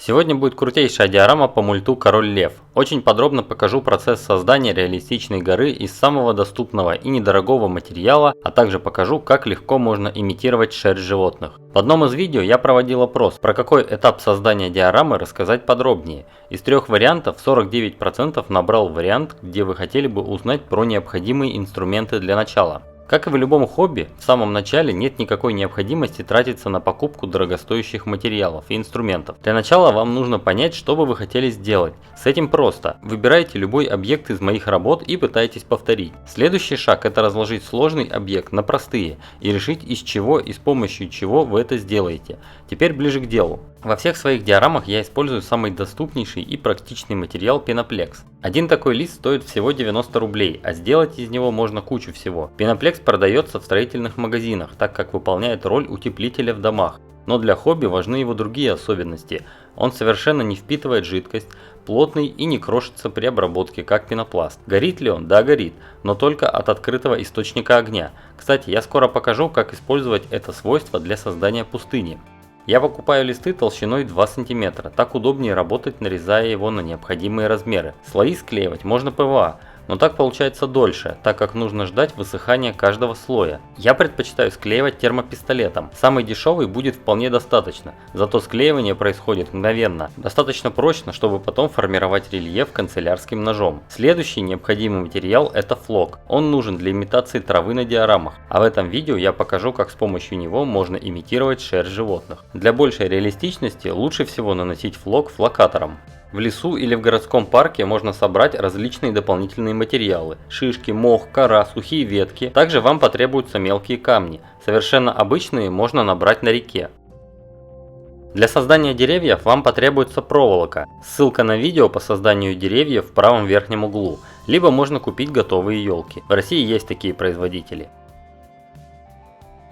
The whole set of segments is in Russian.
Сегодня будет крутейшая диорама по мульту Король Лев. Очень подробно покажу процесс создания реалистичной горы из самого доступного и недорогого материала, а также покажу, как легко можно имитировать шерсть животных. В одном из видео я проводил опрос, про какой этап создания диорамы рассказать подробнее. Из трех вариантов 49% набрал вариант, где вы хотели бы узнать про необходимые инструменты для начала. Как и в любом хобби, в самом начале нет никакой необходимости тратиться на покупку дорогостоящих материалов и инструментов. Для начала вам нужно понять, что бы вы хотели сделать. С этим просто. Выбирайте любой объект из моих работ и пытайтесь повторить. Следующий шаг – это разложить сложный объект на простые и решить, из чего и с помощью чего вы это сделаете. Теперь ближе к делу. Во всех своих диорамах я использую самый доступнейший и практичный материал пеноплекс. Один такой лист стоит всего 90 рублей, а сделать из него можно кучу всего. Пеноплекс продается в строительных магазинах, так как выполняет роль утеплителя в домах. Но для хобби важны его другие особенности. Он совершенно не впитывает жидкость, плотный и не крошится при обработке, как пенопласт. Горит ли он? Да, горит, но только от открытого источника огня. Кстати, я скоро покажу, как использовать это свойство для создания пустыни. Я покупаю листы толщиной 2 см, так удобнее работать, нарезая его на необходимые размеры. Слои склеивать можно ПВА, но так получается дольше, так как нужно ждать высыхания каждого слоя. Я предпочитаю склеивать термопистолетом. Самый дешевый будет вполне достаточно, зато склеивание происходит мгновенно, достаточно прочно, чтобы потом формировать рельеф канцелярским ножом. Следующий необходимый материал – это флок. Он нужен для имитации травы на диорамах, а в этом видео я покажу, как с помощью него можно имитировать шерсть животных. Для большей реалистичности лучше всего наносить флок флокатором. В лесу или в городском парке можно собрать различные дополнительные материалы – шишки, мох, кора, сухие ветки. Также вам потребуются мелкие камни. Совершенно обычные можно набрать на реке. Для создания деревьев вам потребуется проволока. Ссылка на видео по созданию деревьев в правом верхнем углу. Либо можно купить готовые елки. В России есть такие производители.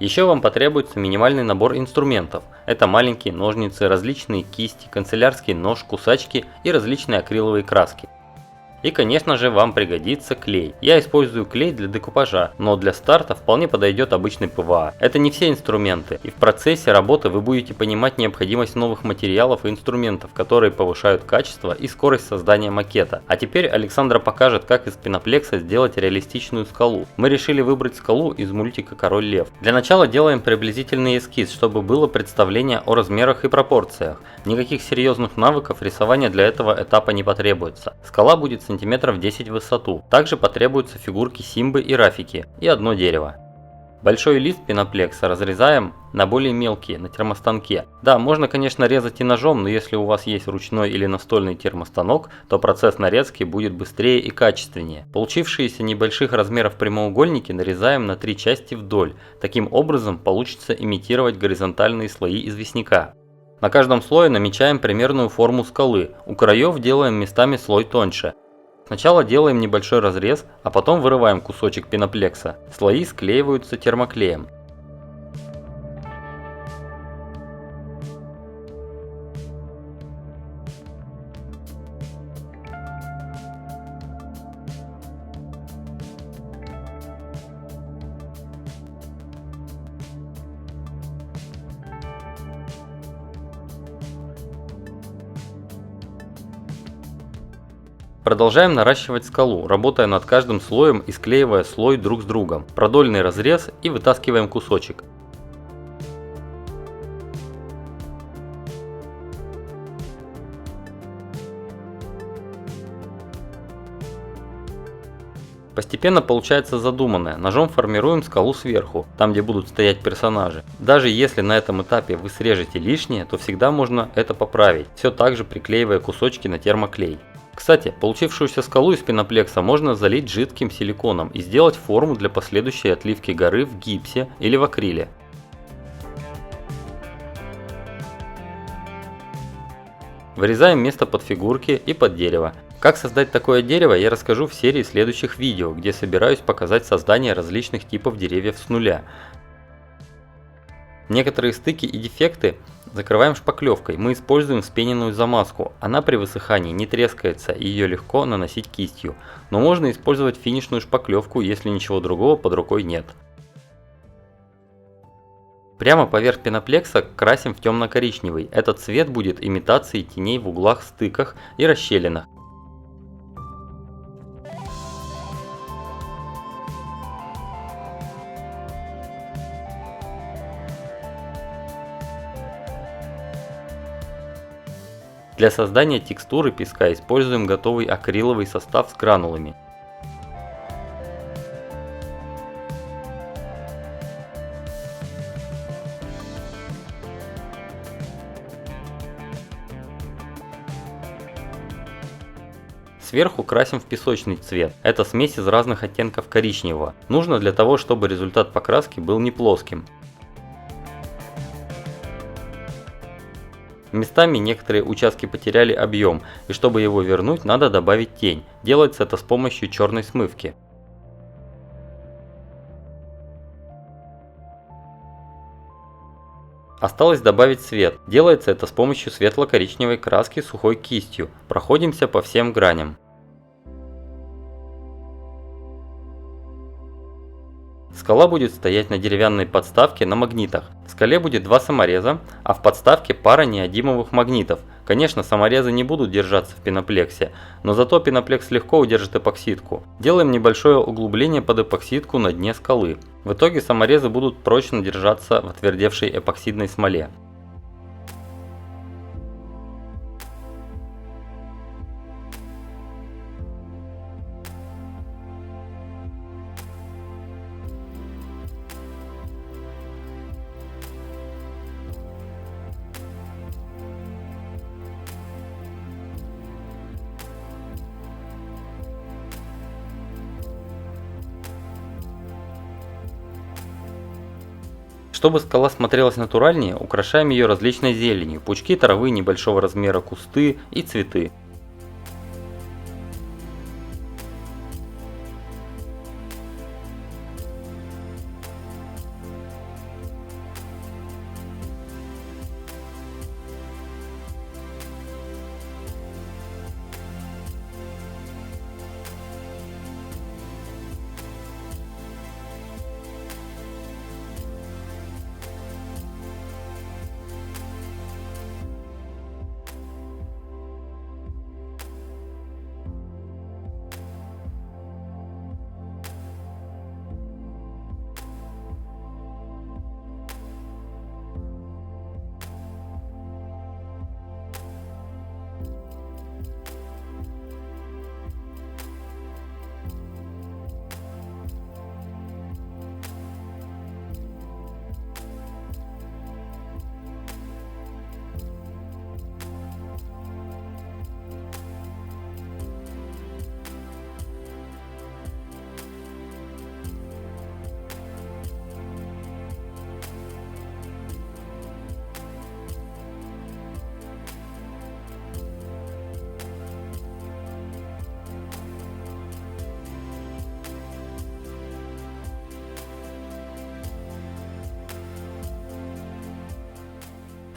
Еще вам потребуется минимальный набор инструментов. Это маленькие ножницы, различные кисти, канцелярский нож, кусачки и различные акриловые краски. И, конечно же, вам пригодится клей. Я использую клей для декупажа, но для старта вполне подойдет обычный ПВА. Это не все инструменты, и в процессе работы вы будете понимать необходимость новых материалов и инструментов, которые повышают качество и скорость создания макета. А теперь Александра покажет, как из пеноплекса сделать реалистичную скалу. Мы решили выбрать скалу из мультика Король Лев. Для начала делаем приблизительный эскиз, чтобы было представление о размерах и пропорциях. Никаких серьезных навыков рисования для этого этапа не потребуется. Скала будет сантиметров 10 в высоту. Также потребуются фигурки Симбы и Рафики и одно дерево. Большой лист пеноплекса разрезаем на более мелкие на термостанке. Да, можно, конечно, резать и ножом, но если у вас есть ручной или настольный термостанок, то процесс нарезки будет быстрее и качественнее. Получившиеся небольших размеров прямоугольники нарезаем на 3 части вдоль. Таким образом получится имитировать горизонтальные слои известняка. На каждом слое намечаем примерную форму скалы. У краев делаем местами слой тоньше. Сначала делаем небольшой разрез, а потом вырываем кусочек пеноплекса. Слои склеиваются термоклеем. Продолжаем наращивать скалу, работая над каждым слоем и склеивая слой друг с другом. Продольный разрез и вытаскиваем кусочек. Постепенно получается задуманное. Ножом формируем скалу сверху, там где будут стоять персонажи. Даже если на этом этапе вы срежете лишнее, то всегда можно это поправить, все так же приклеивая кусочки на термоклей. Кстати, получившуюся скалу из пеноплекса можно залить жидким силиконом и сделать форму для последующей отливки горы в гипсе или в акриле. Вырезаем место под фигурки и под дерево. Как создать такое дерево, я расскажу в серии следующих видео, где собираюсь показать создание различных типов деревьев с нуля. Некоторые стыки и дефекты закрываем шпаклевкой. Мы используем вспененную замазку. Она при высыхании не трескается и ее легко наносить кистью. Но можно использовать финишную шпаклевку, если ничего другого под рукой нет. Прямо поверх пеноплекса красим в темно-коричневый. Этот цвет будет имитацией теней в углах, стыках и расщелинах. Для создания текстуры песка используем готовый акриловый состав с гранулами. Сверху красим в песочный цвет. Это смесь из разных оттенков коричневого. Нужно для того, чтобы результат покраски был не плоским. Местами некоторые участки потеряли объем, и чтобы его вернуть, надо добавить тень. Делается это с помощью черной смывки. Осталось добавить цвет. Делается это с помощью светло-коричневой краски сухой кистью. Проходимся по всем граням. Скала будет стоять на деревянной подставке на магнитах. В скале будет два самореза, а в подставке пара неодимовых магнитов. Конечно, саморезы не будут держаться в пеноплексе, но зато пеноплекс легко удержит эпоксидку. Делаем небольшое углубление под эпоксидку на дне скалы. В итоге саморезы будут прочно держаться в отвердевшей эпоксидной смоле. Чтобы скала смотрелась натуральнее, украшаем ее различной зеленью, пучки травы небольшого размера, кусты и цветы.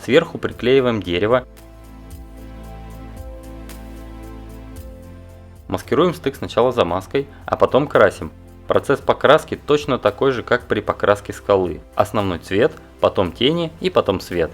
Сверху приклеиваем дерево. Маскируем стык сначала замазкой, а потом красим. Процесс покраски точно такой же, как при покраске скалы. Основной цвет, потом тени и потом свет.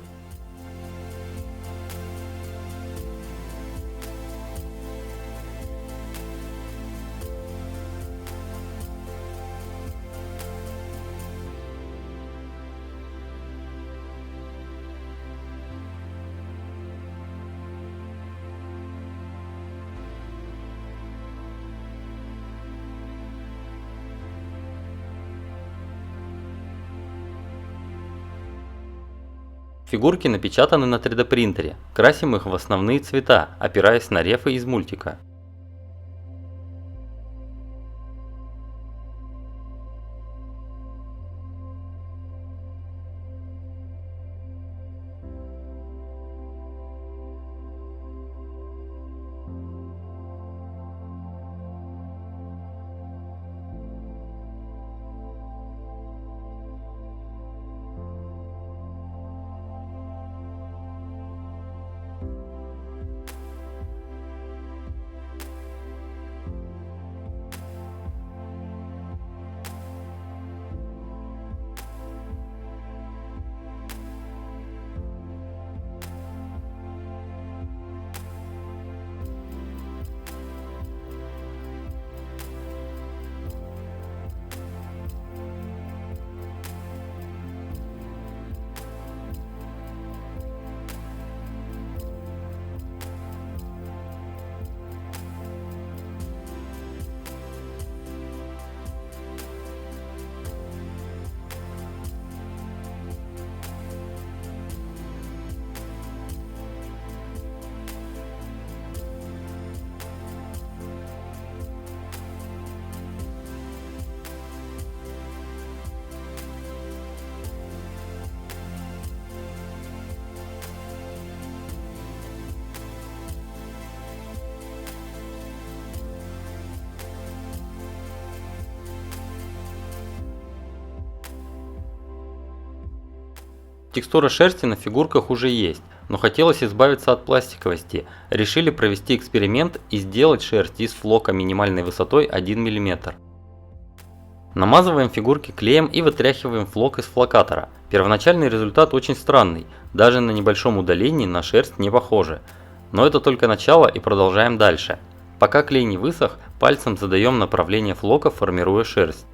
Фигурки напечатаны на 3D принтере. Красим их в основные цвета, опираясь на рефы из мультика. Текстура шерсти на фигурках уже есть, но хотелось избавиться от пластиковости. Решили провести эксперимент и сделать шерсть из флока минимальной высотой 1 мм. Намазываем фигурки клеем и вытряхиваем флок из флокатора. Первоначальный результат очень странный, даже на небольшом удалении на шерсть не похоже. Но это только начало, и продолжаем дальше. Пока клей не высох, пальцем задаем направление флока, формируя шерсть.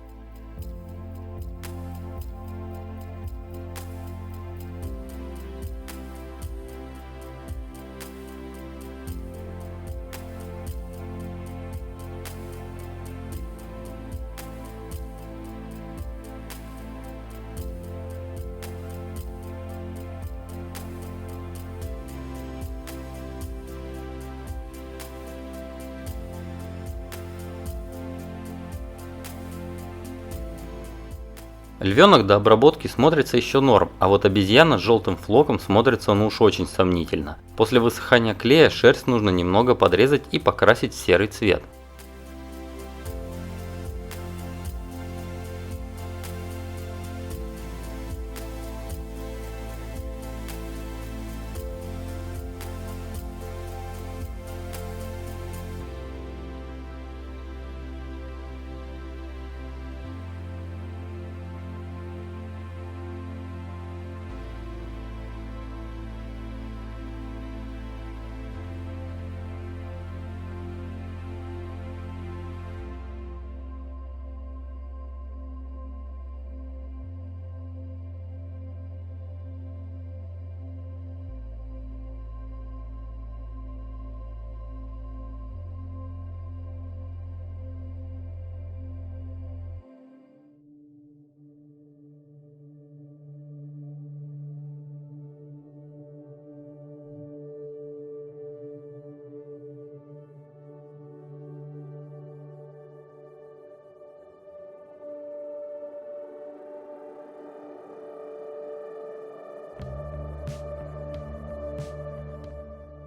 Львенок до обработки смотрится еще норм, а вот обезьяна с желтым флоком смотрится ну уж очень сомнительно. После высыхания клея шерсть нужно немного подрезать и покрасить в серый цвет.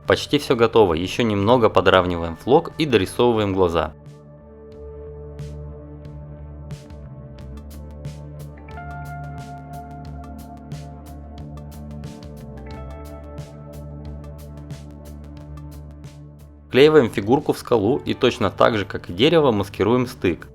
Почти все готово, еще немного подравниваем флок и дорисовываем глаза. Вклеиваем фигурку в скалу и точно так же, как и дерево, маскируем стык.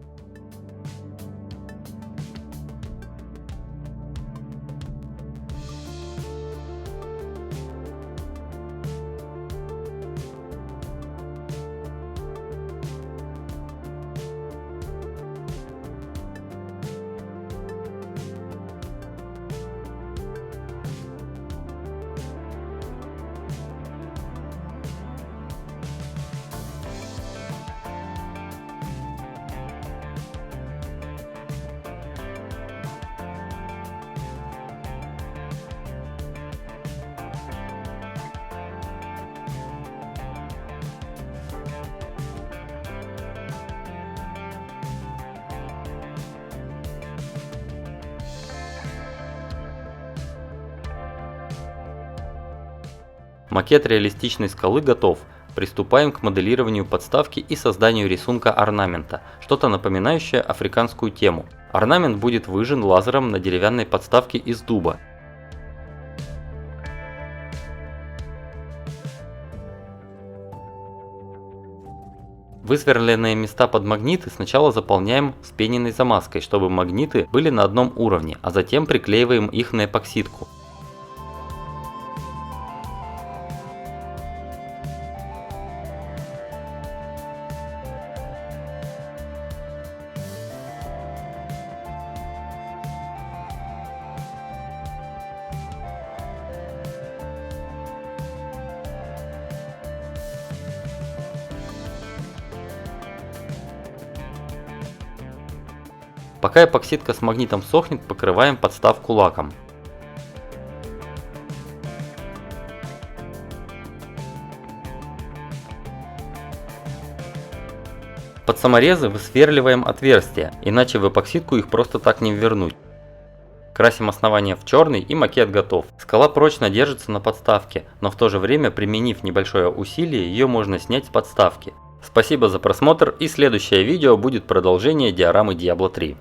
Макет реалистичной скалы готов. Приступаем к моделированию подставки и созданию рисунка орнамента, что-то напоминающее африканскую тему. Орнамент будет выжжен лазером на деревянной подставке из дуба. Высверленные места под магниты сначала заполняем вспененной замазкой, чтобы магниты были на одном уровне, а затем приклеиваем их на эпоксидку. Пока эпоксидка с магнитом сохнет, покрываем подставку лаком. Под саморезы высверливаем отверстия, иначе в эпоксидку их просто так не ввернуть. Красим основание в черный и макет готов. Скала прочно держится на подставке, но в то же время, применив небольшое усилие, ее можно снять с подставки. Спасибо за просмотр, и следующее видео будет продолжение диорамы Diablo 3.